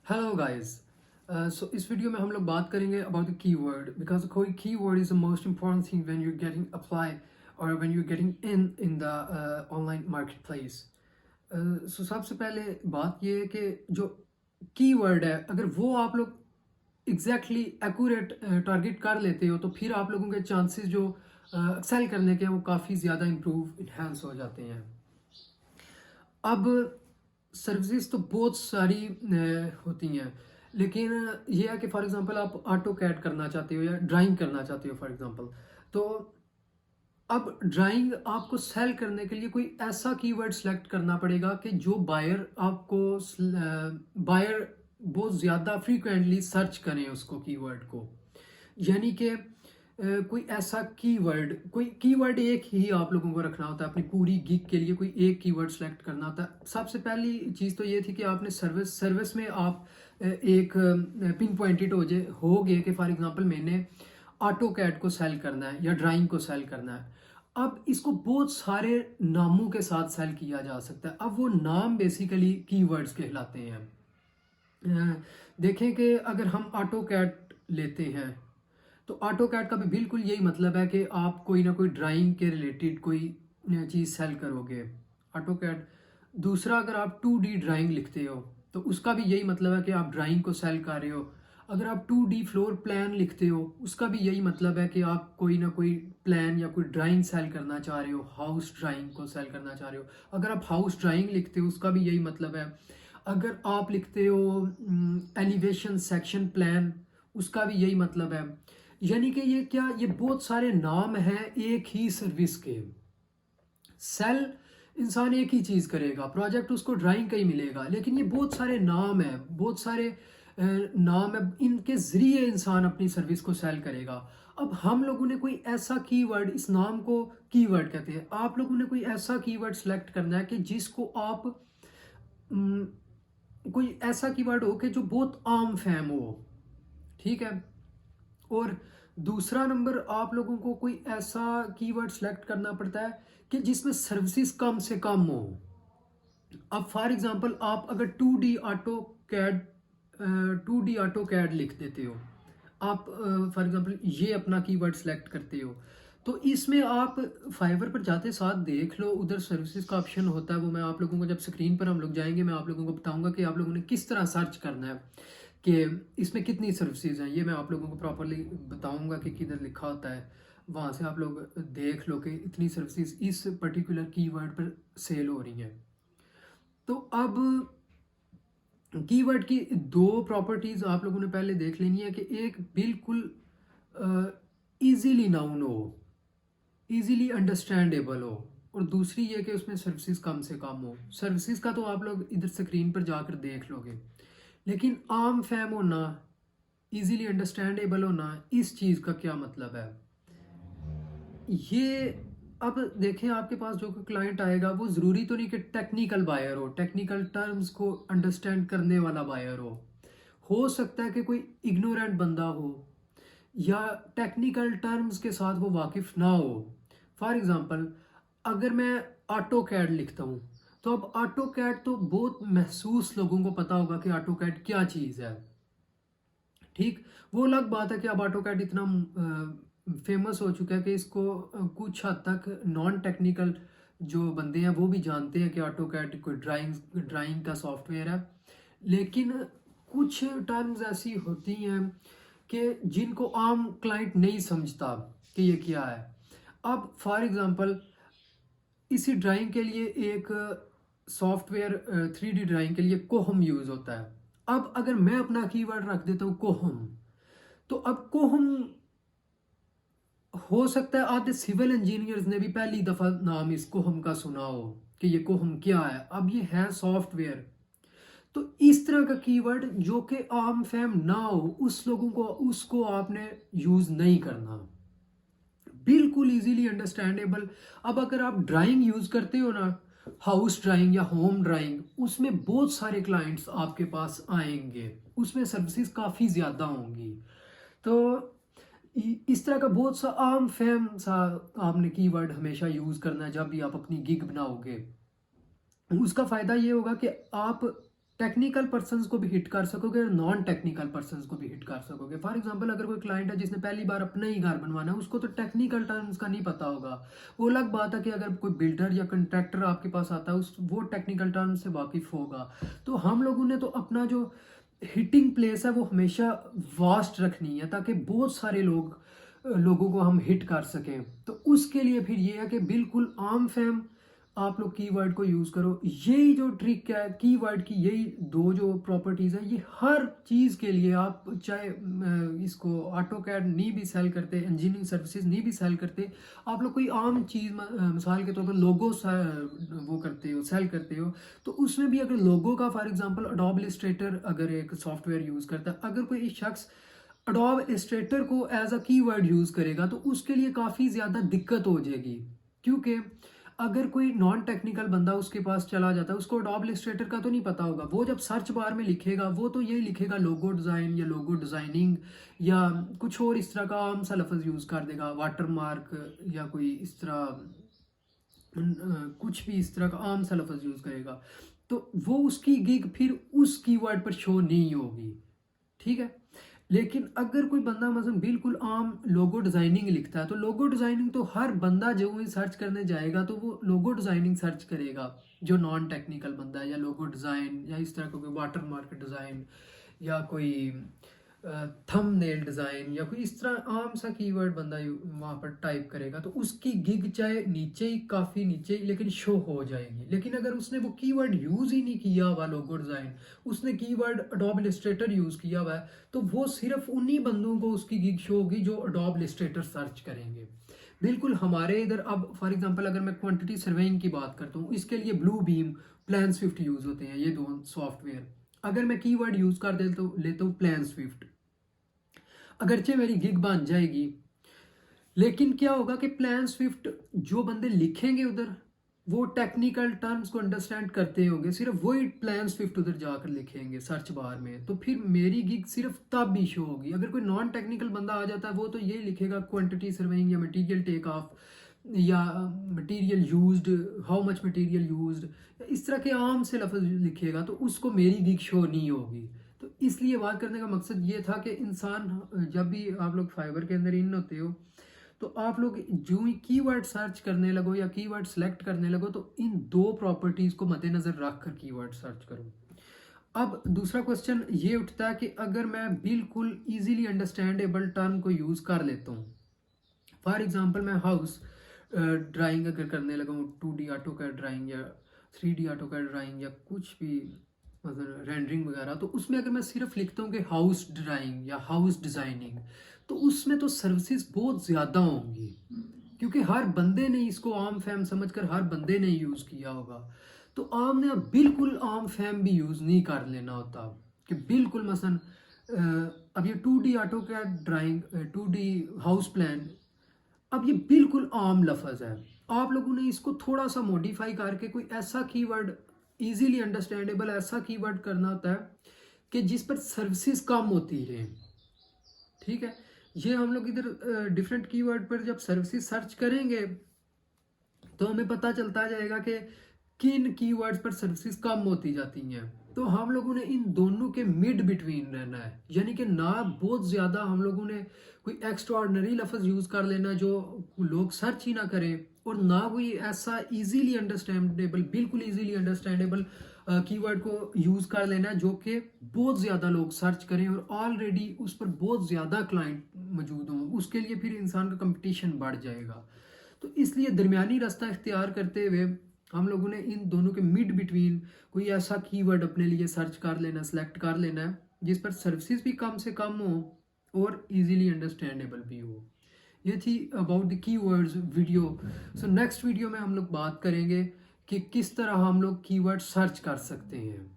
Hello guys. सो इस video में हम लोग बात करेंगे अबाउट द कीवर्ड बिकॉज कोई keyword is the most important thing when you getting apply और when you getting in the online market place. So सबसे पहले बात ये है कि जो कीवर्ड है अगर वो आप लोग एग्जैक्टली एक्यूरेट टारगेट कर लेते हो तो फिर आप लोगों के चांसेस जो एक्सेल करने के वो काफ़ी ज़्यादा इम्प्रूव इन्हांस हो जाते हैं। अब सर्विसेज तो बहुत सारी होती हैं, लेकिन ये है कि फॉर एग्जांपल आप ऑटो कैड करना चाहते हो या ड्राइंग करना चाहते हो फॉर एग्जांपल, तो अब ड्राइंग आपको सेल करने के लिए कोई ऐसा कीवर्ड सेलेक्ट करना पड़ेगा कि जो बायर बहुत ज़्यादा फ्रीक्वेंटली सर्च करें उसको कीवर्ड को। यानी कि कोई ऐसा कोई कीवर्ड एक ही आप लोगों को रखना होता है अपनी पूरी गिग के लिए, कोई एक कीवर्ड सेलेक्ट करना होता है। सबसे पहली चीज़ तो ये थी कि आपने सर्विस में आप एक पिन पॉइंटेड हो गए कि फॉर एग्जांपल मैंने ऑटो कैड को सेल करना है या ड्राइंग को सेल करना है। अब इसको बहुत सारे नामों के साथ सेल किया जा सकता है। अब वो नाम बेसिकली कीवर्ड्स कहलाते हैं। देखें कि अगर हम ऑटो कैड लेते हैं तो ऑटो कैड का भी बिल्कुल यही मतलब है कि आप कोई ना कोई ड्राइंग के रिलेटेड कोई चीज़ सेल करोगे ऑटो कैड। दूसरा, अगर आप 2D ड्राइंग लिखते हो तो उसका भी यही मतलब है कि आप ड्राइंग को सेल कर रहे हो। अगर आप 2D फ्लोर प्लान लिखते हो उसका भी यही मतलब है कि आप कोई ना कोई प्लान या कोई ड्राइंग सेल करना चाह रहे हो, हाउस ड्राइंग को सेल करना चाह रहे हो। अगर आप हाउस ड्राइंग लिखते हो उसका भी यही मतलब है। अगर आप लिखते हो एलिवेशन सेक्शन प्लान, उसका भी यही मतलब है। यानी कि ये बहुत सारे नाम हैं एक ही सर्विस के। सेल इंसान एक ही चीज़ करेगा, प्रोजेक्ट उसको ड्राइंग का ही मिलेगा, लेकिन ये बहुत सारे नाम है, बहुत सारे नाम है, इनके ज़रिए इंसान अपनी सर्विस को सेल करेगा। अब हम लोगों ने कोई ऐसा कीवर्ड, इस नाम को कीवर्ड कहते हैं, आप लोगों ने कोई ऐसा कीवर्ड सेलेक्ट करना है कि जिसको आप अम, कोई ऐसा कीवर्ड हो कि जो बहुत आम फैम हो, ठीक है। और दूसरा नंबर, आप लोगों को कोई ऐसा कीवर्ड सेलेक्ट करना पड़ता है कि जिसमें सर्विसेज कम से कम हो। अब फॉर एग्जांपल आप अगर 2D ऑटो कैड लिख देते हो, आप फॉर एग्जांपल ये अपना कीवर्ड सेलेक्ट करते हो, तो इसमें आप फाइवर पर जाते साथ देख लो, उधर सर्विसेज का ऑप्शन होता है। वो मैं आप लोगों को, जब स्क्रीन पर हम लोग जाएंगे, मैं आप लोगों को बताऊंगा कि आप लोगों ने किस तरह सर्च करना है कि इसमें कितनी सर्विसेज हैं। ये मैं आप लोगों को प्रॉपरली बताऊंगा कि किधर लिखा होता है। वहाँ से आप लोग देख लो कि इतनी सर्विसेज इस पर्टिकुलर कीवर्ड पर सेल हो रही हैं। तो अब कीवर्ड की दो प्रॉपर्टीज आप लोगों ने पहले देख लेनी है कि एक बिल्कुल इजीली नाउन हो, इजीली अंडरस्टैंडेबल हो, और दूसरी ये कि उसमें सर्विसेज कम से कम हो। सर्विसेज का तो आप लोग इधर स्क्रीन पर जाकर देख लोगे, लेकिन आम फैम होना, इजीली अंडरस्टैंडेबल होना, इस चीज़ का क्या मतलब है ये। अब देखें, आपके पास जो क्लाइंट आएगा वो ज़रूरी तो नहीं कि टेक्निकल बायर हो, टेक्निकल टर्म्स को अंडरस्टैंड करने वाला बायर हो सकता है कि कोई इग्नोरेंट बंदा हो या टेक्निकल टर्म्स के साथ वो वाकिफ ना हो। फॉर एग्जांपल, अगर मैं ऑटो कैड लिखता हूँ तो अब ऑटो कैड तो बहुत महसूस लोगों को पता होगा कि ऑटो कैड क्या चीज़ है, ठीक। वो अलग बात है कि अब ऑटो कैड इतना फेमस हो चुका है कि इसको कुछ हद तक नॉन टेक्निकल जो बंदे हैं वो भी जानते हैं कि ऑटो कैड कोई ड्राइंग का सॉफ्टवेयर है। लेकिन कुछ टर्म्स ऐसी होती हैं कि जिनको आम क्लाइंट नहीं समझता कि ये क्या है। अब फॉर एग्जांपल, इसी ड्राइंग के लिए एक सॉफ्टवेयर 3D ड्राइंग के लिए कोहम यूज़ होता है। अब अगर मैं अपना कीवर्ड रख देता हूँ कोहम, तो अब कोहम, हो सकता है आधे सिविल इंजीनियर्स ने भी पहली दफ़ा नाम इस कोहम का सुना हो कि ये कोहम क्या है। अब ये है सॉफ्टवेयर। तो इस तरह का कीवर्ड जो कि आम फैम ना हो, उस लोगों को उसको आपने यूज़ नहीं करना, बिल्कुल इजीली अंडरस्टैंडेबल। अब अगर आप ड्राइंग यूज़ करते हो ना, हाउस ड्राइंग या होम ड्राइंग, उसमें बहुत सारे क्लाइंट्स आपके पास आएंगे, उसमें सर्विसेज काफ़ी ज़्यादा होंगी। तो इस तरह का बहुत सा आम फैम सा आपने कीवर्ड हमेशा यूज़ करना है जब भी आप अपनी गिग बनाओगे। उसका फ़ायदा ये होगा कि आप टेक्निकल पर्सन्स को भी हिट कर सकोगे और नॉन टेक्निकल पर्सन्स को भी हिट कर सकोगे। फॉर एग्जांपल अगर कोई क्लाइंट है जिसने पहली बार अपना ही घर बनवाना है, उसको तो टेक्निकल टर्म्स का नहीं पता होगा। वो अलग बात है कि अगर कोई बिल्डर या कंट्रैक्टर आपके पास आता है, उस वो टेक्निकल टर्म्स से वाकिफ होगा। तो हम लोगों ने तो अपना जो हिटिंग प्लेस है वो हमेशा वास्ट रखनी है, ताकि बहुत सारे लोगों को हम हिट कर सकें। तो उसके लिए फिर ये है कि बिल्कुल आम फैम आप लोग कीवर्ड को यूज़ करो। यही जो ट्रिक है कीवर्ड की, यही दो जो प्रॉपर्टीज़ है, ये हर चीज़ के लिए आप चाहे इसको ऑटो कैड नहीं भी सेल करते, इंजीनियरिंग सर्विसेज नहीं भी सेल करते, आप लोग कोई आम चीज़ मिसाल के तौर पर लोगो वो करते हो, सेल करते हो, तो उसमें भी अगर लोगो का फॉर एग्जांपल अडोब इलस्ट्रेटर अगर एक सॉफ्टवेयर यूज़ करता है, अगर कोई शख्स अडोब इलस्ट्रेटर को एज अ कीवर्ड यूज़ करेगा तो उसके लिए काफ़ी ज़्यादा दिक्कत हो जाएगी। क्योंकि अगर कोई नॉन टेक्निकल बंदा उसके पास चला जाता है, उसको अडोब इलस्ट्रेटर का तो नहीं पता होगा, वो जब सर्च बार में लिखेगा वो तो यही लिखेगा लोगो डिज़ाइन या लोगो डिज़ाइनिंग या कुछ और इस तरह का आम सा लफ्ज़ यूज़ कर देगा, वाटर मार्क या कोई इस तरह कुछ भी इस तरह का आम सा लफ्ज़ यूज़ करेगा। तो वो उसकी गिग फिर उस कीवर्ड पर शो नहीं होगी। ठीक है। लेकिन अगर कोई बंदा मतलब बिल्कुल आम लोगो डिज़ाइनिंग लिखता है, तो लोगो डिज़ाइनिंग तो हर बंदा जो ही सर्च करने जाएगा तो वो लोगो डिज़ाइनिंग सर्च करेगा, जो नॉन टेक्निकल बंदा है, या लोगो डिज़ाइन या इस तरह का कोई वाटर मार्क डिज़ाइन या कोई थंबनेल डिज़ाइन या कोई इस तरह आम सा कीवर्ड बंदा वहाँ पर टाइप करेगा, तो उसकी गिग चाहे नीचे ही, काफ़ी नीचे ही, लेकिन शो हो जाएगी। लेकिन अगर उसने वो कीवर्ड यूज़ ही नहीं किया हुआ लोगो डिज़ाइन, उसने कीवर्ड अडोब इलस्ट्रेटर यूज़ किया हुआ है, तो वो सिर्फ उन्हीं बंदों को उसकी गिग शो होगी जो अडोब इलस्ट्रेटर सर्च करेंगे। बिल्कुल हमारे इधर अब फॉर एग्जांपल अगर मैं क्वांटिटी सर्वेइंग की बात करता हूँ, इसके लिए blue beam, plan Swift use होते हैं, ये दो सॉफ्टवेयर। अगर मैं कीवर्ड यूज़ कर लेता हूँ प्लान स्विफ्ट, अगरचे मेरी गिग बन जाएगी, लेकिन क्या होगा कि प्लान स्विफ्ट जो बंदे लिखेंगे उधर, वो टेक्निकल टर्म्स को अंडरस्टैंड करते होंगे, सिर्फ वही प्लान स्विफ्ट उधर जाकर लिखेंगे सर्च बार में, तो फिर मेरी गिग सिर्फ तब भी शो होगी। अगर कोई नॉन टेक्निकल बंदा आ जाता है, वो तो ये लिखेगा क्वांटिटी सर्वेइंग या मटेरियल टेक ऑफ या material used, how much material used, इस तरह के आम से लफ्ज़ लिखेगा, तो उसको मेरी गिग शो नहीं होगी। तो इसलिए बात करने का मकसद ये था कि इंसान जब भी आप लोग फाइवर के अंदर इन होते हो, तो आप लोग जो ही कीवर्ड सर्च करने लगो या कीवर्ड सेलेक्ट करने लगो, तो इन दो प्रॉपर्टीज़ को मद्देनज़र रख कर कीवर्ड सर्च करो। अब दूसरा क्वेश्चन ये उठता है कि अगर मैं बिल्कुल इजीली अंडरस्टैंडेबल टर्म को यूज़ कर लेता हूँ, फॉर एग्जांपल मैं हाउस ड्राइंग अगर करने लगा हूँ, 2D ऑटो कैड ड्राइंग या 3D ऑटो कैड ड्राइंग या कुछ भी मतलब रेंडरिंग वगैरह, तो उसमें अगर मैं सिर्फ लिखता हूँ कि हाउस ड्राइंग या हाउस डिज़ाइनिंग, तो उसमें तो सर्विसेज बहुत ज़्यादा होंगी, क्योंकि हर बंदे ने इसको आम फैम समझकर हर बंदे ने यूज़ किया होगा। तो आम ने बिल्कुल आम फैम भी यूज़ नहीं कर लेना होता कि बिल्कुल मसलन अब ये 2D AutoCAD drawing, 2D house plan, अब ये बिल्कुल आम लफ्ज़ है। आप लोगों ने इसको थोड़ा सा मॉडिफाई करके कोई ऐसा कीवर्ड इजीली अंडरस्टैंडेबल ऐसा कीवर्ड करना होता है कि जिस पर सर्विसेज कम होती रहें। ठीक है, ये हम लोग इधर डिफरेंट कीवर्ड पर जब सर्विसेज सर्च करेंगे तो हमें पता चलता जाएगा कि किन कीवर्ड्स पर सर्विसेज कम होती जाती हैं। तो हम लोगों ने इन दोनों के मिड बिटवीन रहना है, यानी कि ना बहुत ज़्यादा हम लोगों ने कोई एक्स्ट्राऑर्डिनरी लफ्ज़ यूज़ कर लेना जो लोग सर्च ही ना करें, और ना कोई ऐसा इजीली अंडरस्टैंडेबल, बिल्कुल इजीली अंडरस्टैंडेबल कीवर्ड को यूज़ कर लेना जो कि बहुत ज़्यादा लोग सर्च करें और ऑलरेडी उस पर बहुत ज़्यादा क्लाइंट मौजूद हों। उसके लिए फिर इंसान का कंपटीशन बढ़ जाएगा। तो इसलिए दरमियानी रास्ता इख्तियार करते हुए हम लोगों ने इन दोनों के मिड बिटवीन कोई ऐसा कीवर्ड अपने लिए सर्च कर लेना, सेलेक्ट कर लेना है जिस पर सर्विसेज भी कम से कम हो और इजीली अंडरस्टैंडेबल भी हो। ये थी about the keywords video. So next video में हम लोग बात करेंगे कि किस तरह हम लोग कीवर्ड सर्च कर सकते हैं।